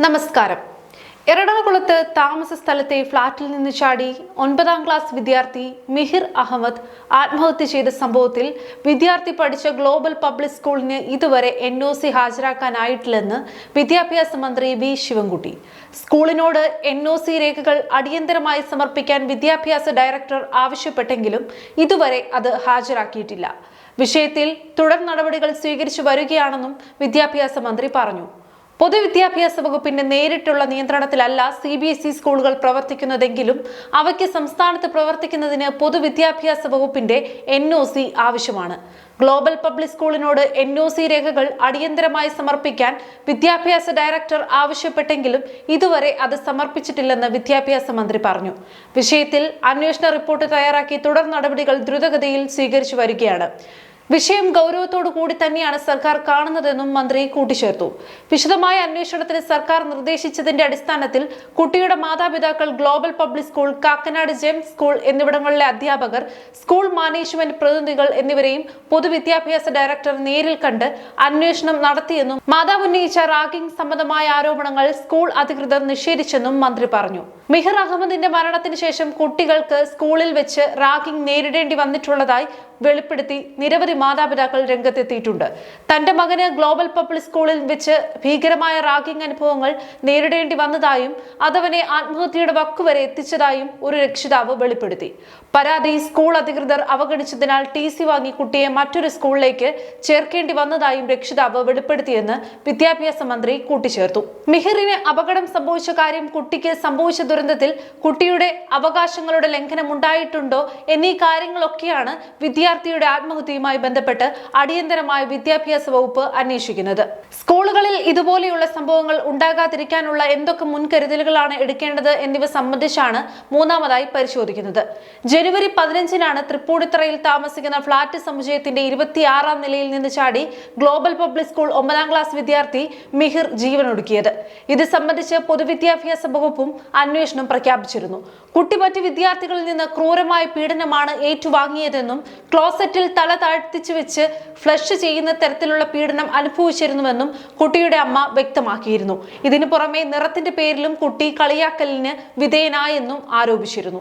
നമസ്കാരം. എറണാകുളത്ത് താമസ സ്ഥലത്തെ ഫ്ളാറ്റിൽ നിന്ന് ചാടി 9ാം ക്ലാസ് വിദ്യാർത്ഥി മിഹിർ അഹമ്മദ് ആത്മഹത്യ ചെയ്ത സംഭവത്തിൽ വിദ്യാർത്ഥി പഠിച്ച ഗ്ലോബൽ പബ്ലിക് സ്കൂളിന് ഇതുവരെ NOC ഹാജരാക്കാനായിട്ടില്ലെന്ന് വിദ്യാഭ്യാസ മന്ത്രി വി ശിവൻകുട്ടി. സ്കൂളിനോട് NOC രേഖകൾ അടിയന്തരമായി സമർപ്പിക്കാൻ വിദ്യാഭ്യാസ ഡയറക്ടർ ആവശ്യപ്പെട്ടെങ്കിലും ഇതുവരെ അത് ഹാജരാക്കിയിട്ടില്ല. വിഷയത്തിൽ തുടർ നടപടികൾ സ്വീകരിച്ചു വരികയാണെന്നും വിദ്യാഭ്യാസ മന്ത്രി പറഞ്ഞു. പൊതുവിദ്യാഭ്യാസ വകുപ്പിന്റെ നേരിട്ടുള്ള നിയന്ത്രണത്തിലല്ല CBSE സ്കൂളുകൾ പ്രവർത്തിക്കുന്നതെങ്കിലും അവയ്ക്ക് സംസ്ഥാനത്ത് പ്രവർത്തിക്കുന്നതിന് പൊതുവിദ്യാഭ്യാസ വകുപ്പിന്റെ NOC ആവശ്യമാണ്. ഗ്ലോബൽ പബ്ലിക് സ്കൂളിനോട് NOC രേഖകൾ അടിയന്തരമായി സമർപ്പിക്കാൻ വിദ്യാഭ്യാസ ഡയറക്ടർ ആവശ്യപ്പെട്ടെങ്കിലും ഇതുവരെ അത് സമർപ്പിച്ചിട്ടില്ലെന്ന് വിദ്യാഭ്യാസ മന്ത്രി പറഞ്ഞു. വിഷയത്തിൽ അന്വേഷണ റിപ്പോർട്ട് തയ്യാറാക്കി തുടർ നടപടികൾ ദ്രുതഗതിയിൽ സ്വീകരിച്ചു വരികയാണ്. വിഷയം ഗൗരവത്തോടു കൂടി തന്നെയാണ് സർക്കാർ കാണുന്നതെന്നും മന്ത്രി കൂട്ടിച്ചേർത്തു. വിശദമായ അന്വേഷണത്തിന് സർക്കാർ നിർദ്ദേശിച്ചതിന്റെ അടിസ്ഥാനത്തിൽ കുട്ടിയുടെ മാതാപിതാക്കൾ, global public school, Kakkanad Gems school എന്നിവിടങ്ങളിലെ അധ്യാപകർ, സ്കൂൾ മാനേജ്മെന്റ് പ്രതിനിധികൾ എന്നിവരെയും പൊതുവിദ്യാഭ്യാസ ഡയറക്ടർ നേരിൽ കണ്ട് അന്വേഷണം നടത്തിയെന്നും മാതാവ് ഉന്നയിച്ച റാഗിംഗ് സംബന്ധമായ ആരോപണങ്ങൾ സ്കൂൾ അധികൃതർ നിഷേധിച്ചെന്നും മന്ത്രി പറഞ്ഞു. മിഹിർ അഹമ്മദിന്റെ മരണത്തിന് ശേഷം കുട്ടികൾക്ക് സ്കൂളിൽ വെച്ച് റാഗിംഗ് നേരിടേണ്ടി വന്നിട്ടുള്ളതായി വെളിപ്പെടുത്തി നിരവധി മാതാപിതാക്കൾ രംഗത്തെത്തിയിട്ടുണ്ട്. തന്റെ മകന് ഗ്ലോബൽ പബ്ലിക് സ്കൂളിൽ വെച്ച് ഭീകരമായ റാഗിംഗ് അനുഭവങ്ങൾ നേരിടേണ്ടി വന്നതായും അതവനെ ആത്മഹത്യയുടെ വക്കുവരെ എത്തിച്ചതായും ഒരു രക്ഷിതാവ് വെളിപ്പെടുത്തി. പരാതി സ്കൂൾ അധികൃതർ അവഗണിച്ചതിനാൽ TC വാങ്ങി കുട്ടിയെ മറ്റൊരു സ്കൂളിലേക്ക് ചേർക്കേണ്ടി വന്നതായും രക്ഷിതാവ് വെളിപ്പെടുത്തിയെന്ന് വിദ്യാഭ്യാസ മന്ത്രി കൂട്ടിച്ചേർത്തു. മിഹിറിന് അപകടം സംഭവിച്ച കാര്യം, കുട്ടിക്ക് സംഭവിച്ച ദുരന്തത്തിൽ കുട്ടിയുടെ അവകാശങ്ങളുടെ ലംഘനം ഉണ്ടായിട്ടുണ്ടോ എന്നീ കാര്യങ്ങളൊക്കെയാണ് വിദ്യാർത്ഥിയുടെ ആത്മഹത്യയുമായി ബന്ധപ്പെട്ട് അടിയന്തരമായ വിദ്യാഭ്യാസ വകുപ്പ് അന്വേഷിക്കുന്നത്. സ്കൂളുകളിൽ ഇതുപോലെയുള്ള സംഭവങ്ങൾ ഉണ്ടാകാതിരിക്കാനുള്ള എന്തൊക്കെ മുൻകരുതലുകളാണ് എടുക്കേണ്ടത് എന്നിവ സംബന്ധിച്ചാണ് മൂന്നാമതായി പരിശോധിക്കുന്നത്. ജനുവരി 15-നാണ് തൃപ്പൂണിത്തറയിൽ താമസിക്കുന്ന ഫ്ളാറ്റ് സമുച്ചയത്തിന്റെ 26ാം നിലയിൽ നിന്ന് ചാടി ഗ്ലോബൽ പബ്ലിക് സ്കൂൾ 9ാം ക്ലാസ് വിദ്യാർത്ഥി മിഹിർ ജീവനൊടുക്കിയത്. ഇത് സംബന്ധിച്ച് പൊതുവിദ്യാഭ്യാസ വകുപ്പും അന്വേഷണം പ്രഖ്യാപിച്ചിരുന്നു. കുട്ടി മറ്റ് വിദ്യാർത്ഥികളിൽ നിന്ന് ക്രൂരമായ പീഡനമാണ് ഏറ്റുവാങ്ങിയതെന്നും ക്ലോസറ്റിൽ തല താഴ്ത്തിച്ചു വെച്ച് ഫ്ലഷ് ചെയ്യുന്ന തരത്തിലുള്ള പീഡനം അനുഭവിച്ചിരുന്നുവെന്നും കുട്ടിയുടെ അമ്മ വ്യക്തമാക്കിയിരുന്നു. ഇതിനു പുറമെ നിറത്തിന്റെ പേരിലും കുട്ടി കളിയാക്കലിന് വിധേയനായെന്നും ആരോപിച്ചിരുന്നു.